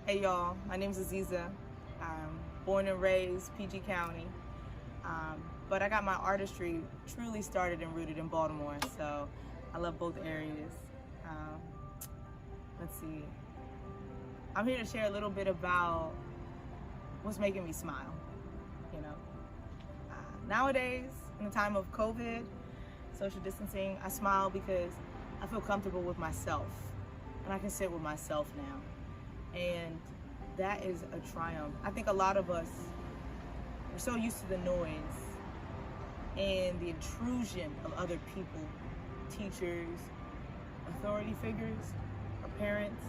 Hey y'all, my name is Axixa. I'm born and raised PG County, but I got my artistry truly started and rooted in Baltimore, so I love both areas. Um, let's see. I'm here to share a little bit about what's making me smile. You know, nowadays, in the time of COVID, social distancing, I smile because I feel comfortable with myself, and I can sit with myself now. And that is a triumph. I think a lot of us, we're so used to the noise and the intrusion of other people, teachers, authority figures, or parents.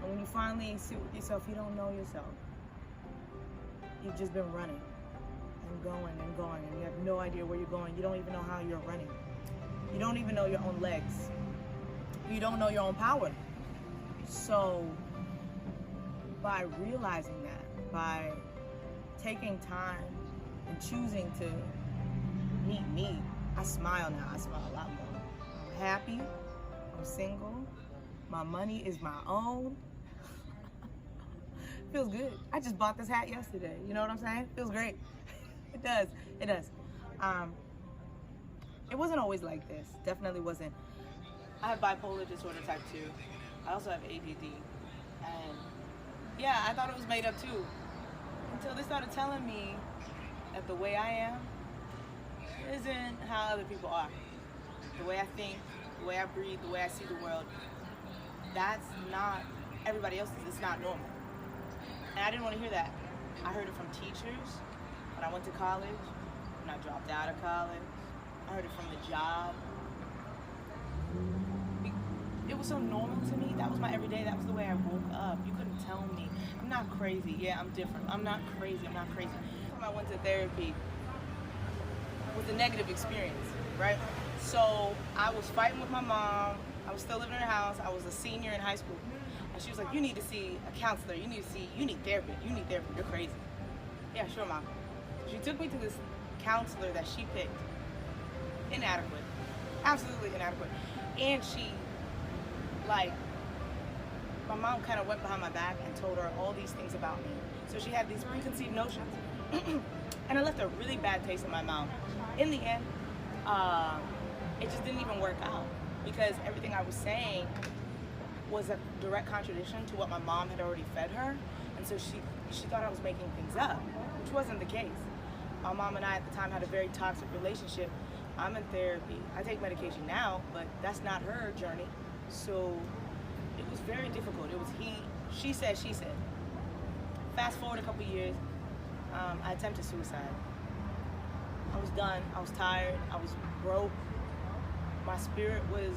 And when you finally sit with yourself, you don't know yourself. You've just been running and going and going, and you have no idea where you're going. You don't even know how you're running. You don't even know your own legs. You don't know your own power. So by realizing that, by taking time and choosing to meet me, I smile now. I smile a lot more. I'm happy. I'm single. My money is my own. Feels good. I just bought this hat yesterday. You know what I'm saying? Feels great. It does. It does. It wasn't always like this. Definitely wasn't. I have bipolar disorder type 2. I also have ADD. And yeah, I thought it was made up too. Until they started telling me that the way I am isn't how other people are. The way I think, the way I breathe, the way I see the world, that's not everybody else's. It's not normal. And I didn't want to hear that. I heard it from teachers when I went to college, when I dropped out of college. I heard it from the job. It was so normal to me. That was my everyday. That was the way I woke up. You couldn't tell me. I'm not crazy. Yeah, I'm different. I'm not crazy. I'm not crazy. The time I went to therapy was a negative experience, right? So I was fighting with my mom. I was still living in her house. I was a senior in high school. And she was like, you need to see a counselor. You need therapy. You need therapy. You're crazy. Yeah, sure, Mom. She took me to this counselor that she picked. Inadequate. Absolutely inadequate. And she, like, my mom kind of went behind my back and told her all these things about me. So she had these preconceived notions. And it left a really bad taste in my mouth. In the end, it just didn't even work out because everything I was saying was a direct contradiction to what my mom had already fed her. And so she thought I was making things up, which wasn't the case. My mom and I at the time had a very toxic relationship. I'm in therapy. I take medication now, but that's not her journey. So it was very difficult. It was she said. Fast forward a couple years, I attempted suicide. I was done. I was tired. I was broke. My spirit was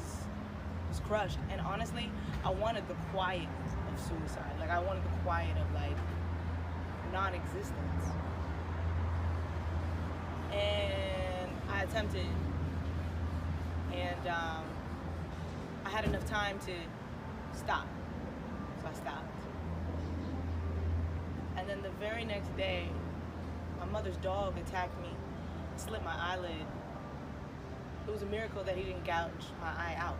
crushed. And honestly, I wanted the quiet of suicide. Like, I wanted the quiet of, like, non-existence. And I attempted. And I had enough time to stop. So I stopped. And then the very next day, my mother's dog attacked me, slit my eyelid. It was a miracle that he didn't gouge my eye out.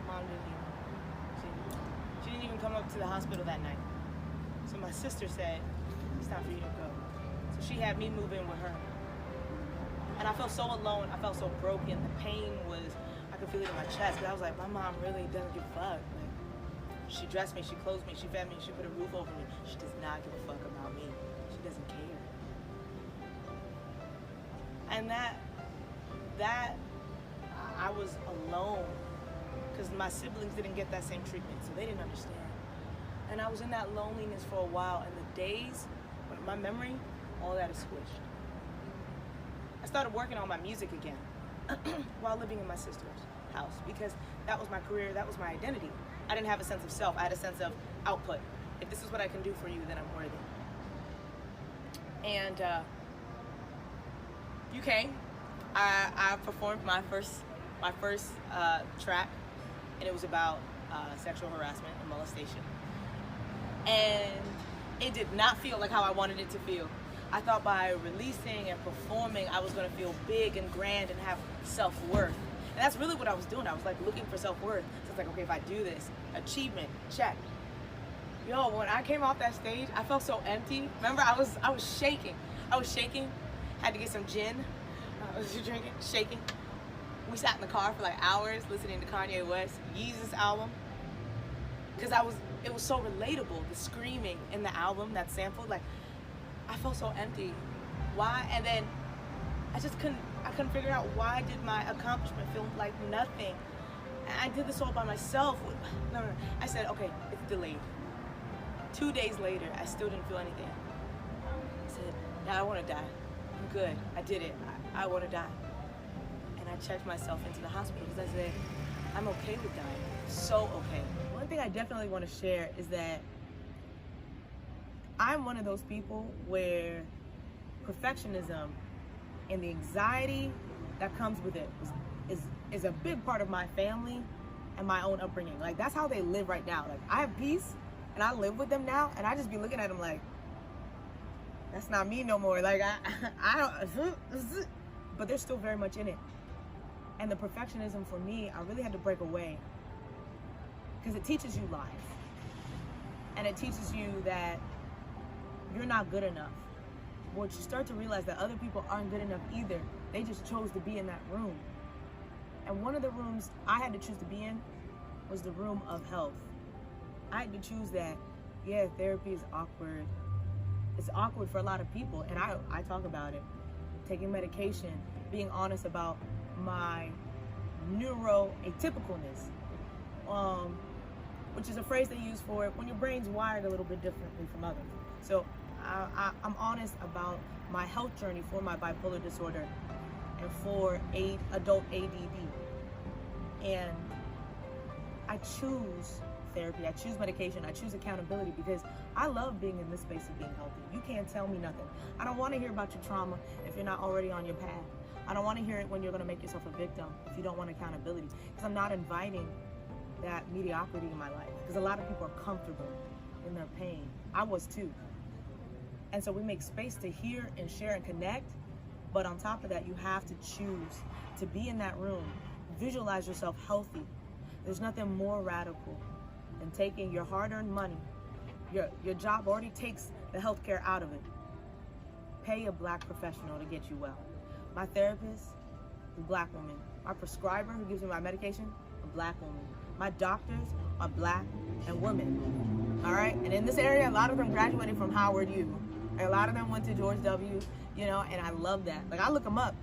Mom didn't even. She didn't even come up to the hospital that night. So my sister said, it's time for you to go. So she had me move in with her. And I felt so alone. I felt so broken. The pain was, I could feel it in my chest. But I was like, my mom really doesn't give a fuck. Like, she dressed me, she clothed me, she fed me, she put a roof over me. She does not give a fuck about me. She doesn't care. And that I was alone because my siblings didn't get that same treatment, so they didn't understand. And I was in that loneliness for a while, and the days, when my memory, all that is squished. I started working on my music again while living in my sister's house because that was my career, that was my identity. I didn't have a sense of self, I had a sense of output. If this is what I can do for you, then I'm worthy. And you came. I performed my first track, and it was about sexual harassment and molestation. And it did not feel like how I wanted it to feel. I thought by releasing and performing, I was gonna feel big and grand and have self-worth. And that's really what I was doing. I was like looking for self-worth. So it's like, okay, if I do this, achievement, check. Yo, when I came off that stage, I felt so empty. Remember, I was shaking. I was shaking. Had to get some gin. I was drinking, shaking. We sat in the car for like hours listening to Kanye West, Yeezus album. Because it was so relatable, the screaming in the album, that sample. Like, I felt so empty. Why? And then I couldn't figure out why did my accomplishment feel like nothing. And I did this all by myself. No. I said, okay, it's delayed. 2 days later, I still didn't feel anything. I said, now I want to die. I'm good. I did it. I want to die. And I checked myself into the hospital because I said, I'm okay with dying. So okay. One thing I definitely want to share is that I'm one of those people where perfectionism and the anxiety that comes with it is a big part of my family and my own upbringing. Like, that's how they live right now. Like, I have peace and I live with them now, and I just be looking at them like, that's not me no more. Like, I don't, but they're still very much in it. And the perfectionism for me, I really had to break away because it teaches you life. And it teaches you that you're not good enough. But you start to realize that other people aren't good enough either. They just chose to be in that room. And one of the rooms I had to choose to be in was the room of health. I had to choose that, yeah, therapy is awkward. It's awkward for a lot of people, and I talk about it. Taking medication, being honest about my neuroatypicalness, which is a phrase they use for it when your brain's wired a little bit differently from others. So I'm honest about my health journey for my bipolar disorder and for adult ADD. And I choose therapy, I choose medication, I choose accountability because I love being in this space of being healthy. You can't tell me nothing. I don't want to hear about your trauma if you're not already on your path. I don't want to hear it when you're going to make yourself a victim if you don't want accountability, because I'm not inviting that mediocrity in my life, because a lot of people are comfortable in their pain. I was too. And so we make space to hear and share and connect, but on top of that, you have to choose to be in that room. Visualize yourself healthy. There's nothing more radical than taking your hard-earned money. Your job already takes the healthcare out of it. Pay a black professional to get you well. My therapist, a black woman. My prescriber who gives me my medication, a black woman. My doctors are black and women. All right? And in this area, a lot of them graduated from Howard U. And a lot of them went to George W., you know, and I love that. Like, I look them up.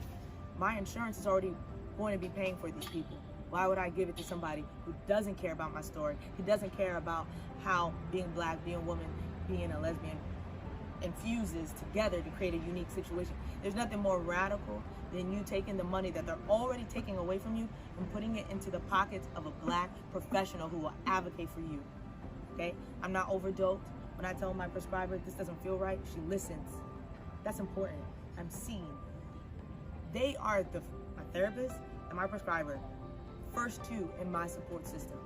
My insurance is already going to be paying for these people. Why would I give it to somebody who doesn't care about my story? Who doesn't care about how being black, being a woman, being a lesbian infuses together to create a unique situation? There's nothing more radical than you taking the money that they're already taking away from you and putting it into the pockets of a black professional who will advocate for you. Okay? I'm not overdosed. When I tell my prescriber this doesn't feel right, she listens. That's important. I'm seen. They are my therapist and my prescriber, first two in my support system.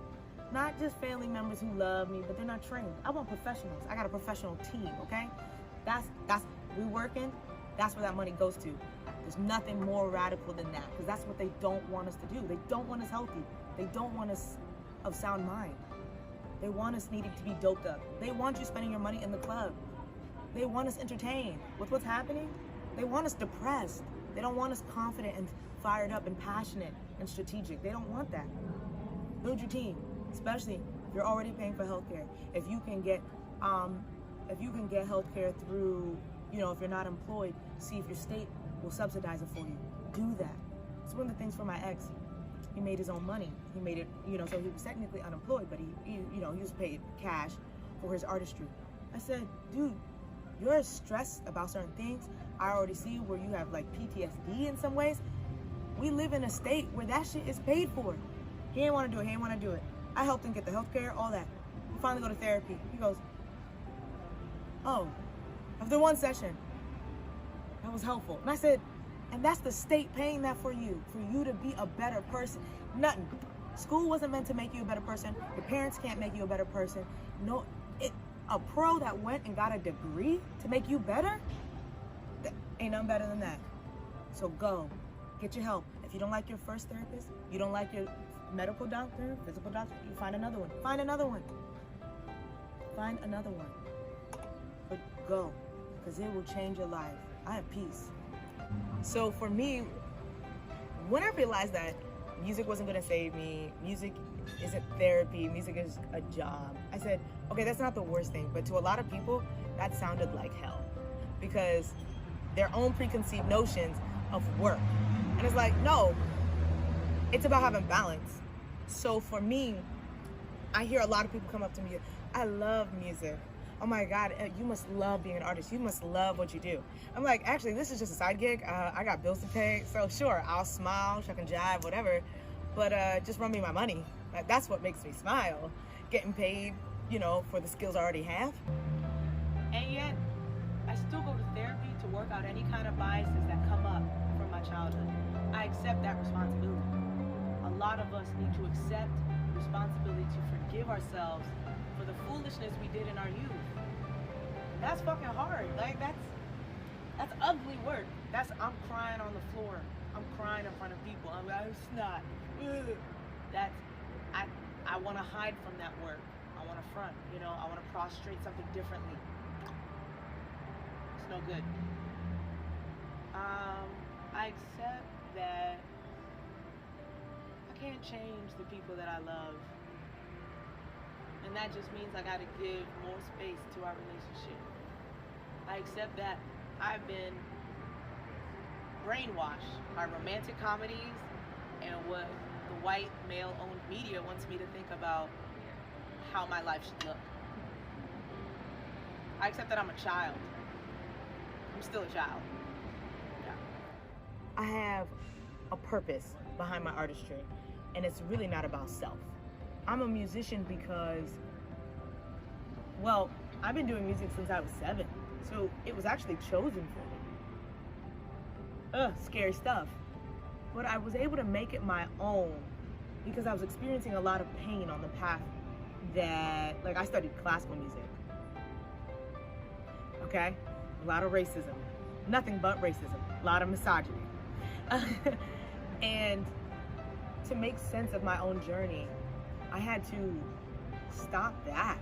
Not just family members who love me, but they're not trained. I want professionals. I got a professional team, okay? That's we working, that's where that money goes to. There's nothing more radical than that, because that's what they don't want us to do. They don't want us healthy. They don't want us of sound mind. They want us needing to be doped up. They want you spending your money in the club. They want us entertained. With what's happening, they want us depressed. They don't want us confident and fired up and passionate and strategic. They don't want that. Build your team, especially if you're already paying for healthcare. If you can get healthcare through, you know, if you're not employed, see if your state will subsidize it for you. Do that. It's one of the things for my ex. He made his own money. He made it, you know, so he was technically unemployed, but he was paid cash for his artistry. I said, dude, you're stressed about certain things. I already see where you have like PTSD in some ways. We live in a state where that shit is paid for. He didn't want to do it. He didn't want to do it. I helped him get the healthcare, all that. He finally go to therapy. He goes, oh, after one session, that was helpful. And I said, and that's the state paying that for you to be a better person. Nothing. School wasn't meant to make you a better person. Your parents can't make you a better person. No, a pro that went and got a degree to make you better, ain't nothing better than that. So go, get your help. If you don't like your first therapist, you don't like your medical doctor, physical doctor, you find another one. Find another one. find another one. But go, because it will change your life. I have peace. So for me, when I realized that music wasn't gonna save me, music isn't therapy, music is a job, I said, okay, that's not the worst thing, but to a lot of people, that sounded like hell, because their own preconceived notions of work. And it's like, no, it's about having balance. So for me, I hear a lot of people come up to me, I love music. Oh my God, you must love being an artist. You must love what you do. I'm like, actually, this is just a side gig. I got bills to pay. So sure, I'll smile, shuck and jive, whatever. But just run me my money. That's what makes me smile. Getting paid, you know, for the skills I already have. And yet, I still go to therapy to work out any kind of biases that come up from my childhood. I accept that responsibility. A lot of us need to accept responsibility to forgive ourselves for the foolishness we did in our youth. That's fucking hard. Like that's ugly work. I'm crying on the floor. I'm crying in front of people. I'm snot. I want to hide from that work. I want to front. You know, I want to prostrate something differently. It's no good. I accept that I can't change the people that I love. And that just means I gotta give more space to our relationship. I accept that I've been brainwashed by romantic comedies and what the white male-owned media wants me to think about how my life should look. I accept that I'm a child. I'm still a child. Yeah. I have a purpose behind my artistry, and it's really not about self. I'm a musician because, well, I've been doing music since I was 7, so it was actually chosen for me. Scary stuff. But I was able to make it my own because I was experiencing a lot of pain on the path that, like, I studied classical music. Okay? A lot of racism. Nothing but racism. A lot of misogyny. And to make sense of my own journey, I had to stop that.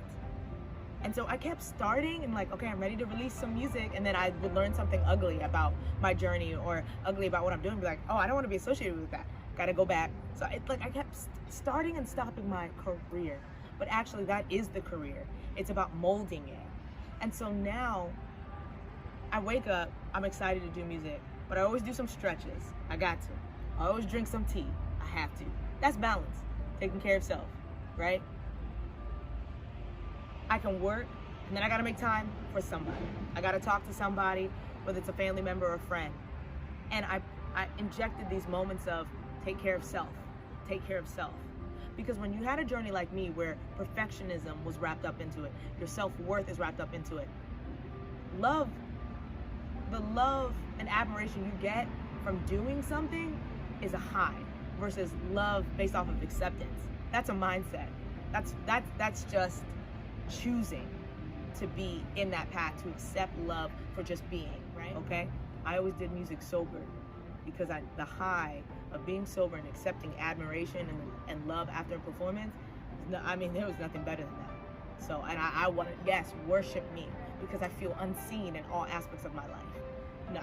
And so I kept starting and like, okay, I'm ready to release some music. And then I would learn something ugly about my journey or ugly about what I'm doing. Be like, oh, I don't want to be associated with that. Gotta go back. So it's like I kept starting and stopping my career. But actually that is the career. It's about molding it. And so now I wake up, I'm excited to do music, but I always do some stretches. I got to. I always drink some tea. I have to. That's balance. Taking care of self, right? I can work, and then I gotta make time for somebody. I gotta talk to somebody, whether it's a family member or a friend. And I injected these moments of take care of self, take care of self. Because when you had a journey like me where perfectionism was wrapped up into it, your self-worth is wrapped up into it, the love and admiration you get from doing something is a high versus love based off of acceptance. That's a mindset. That's just choosing to be in that path, to accept love for just being, right? Okay? I always did music sober because the high of being sober and accepting admiration and love after a performance, there was nothing better than that. So, and I want to, yes, worship me because I feel unseen in all aspects of my life. No.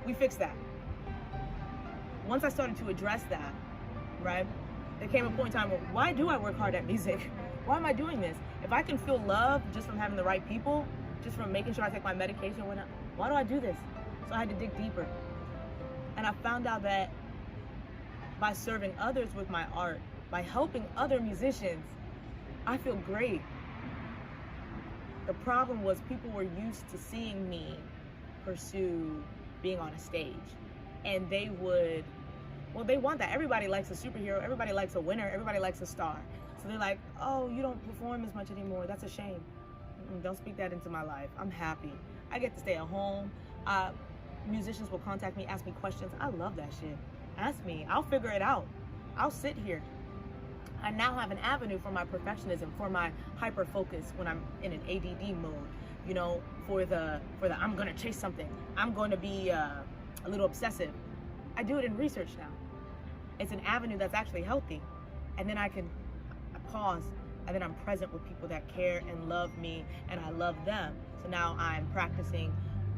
We fixed that. Once I started to address that, right, there came a point in time where, why do I work hard at music? Why am I doing this? If I can feel love just from having the right people, just from making sure I take my medication and whatnot, why do I do this? So I had to dig deeper. And I found out that by serving others with my art, by helping other musicians, I feel great. The problem was people were used to seeing me pursue being on a stage. And they want that. Everybody likes a superhero. Everybody likes a winner. Everybody likes a star. So they're like, oh, you don't perform as much anymore. That's a shame. Don't speak that into my life. I'm happy. I get to stay at home. Musicians will contact me, ask me questions. I love that shit. Ask me. I'll figure it out. I'll sit here. I now have an avenue for my perfectionism, for my hyper focus when I'm in an ADD mode. You know, for the I'm gonna chase something. I'm going to be a little obsessive. I do it in research now. It's an avenue that's actually healthy. And then I pause, and then I'm present with people that care and love me, and I love them. So now I'm practicing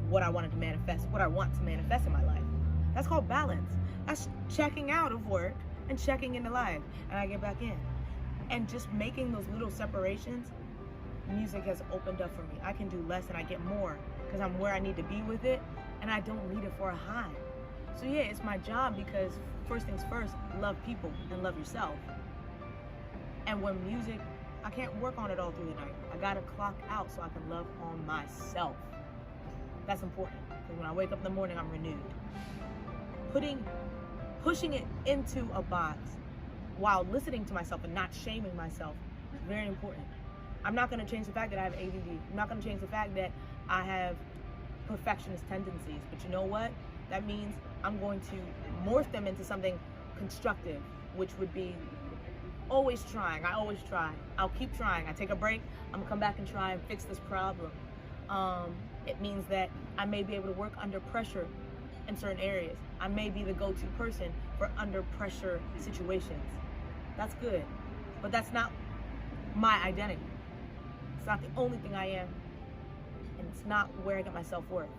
what I wanted to manifest, what I want to manifest in my life. That's called balance. That's checking out of work and checking into life, and I get back in. And just making those little separations, music has opened up for me. I can do less and I get more because I'm where I need to be with it, and I don't need it for a high. So yeah, it's my job because first things first, love people and love yourself. And when music, I can't work on it all through the night. I gotta clock out so I can love on myself. That's important, because when I wake up in the morning, I'm renewed. Pushing it into a box while listening to myself and not shaming myself is very important. I'm not gonna change the fact that I have ADD. I'm not gonna change the fact that I have perfectionist tendencies, but you know what? That means I'm going to morph them into something constructive, which would be always trying. I always try. I'll keep trying. I take a break, I'm gonna come back and try and fix this problem. It means that I may be able to work under pressure in certain areas. I may be the go-to person for under pressure situations. That's good, but that's not my identity. It's not the only thing I am, and it's not where I get my self-worth.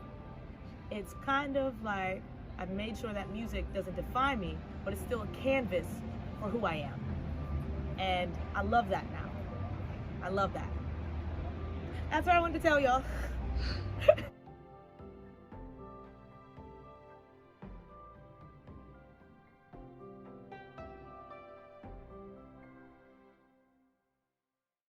It's kind of like I've made sure that music doesn't define me, but it's still a canvas for who I am. And I love that now. I love that. That's what I wanted to tell y'all.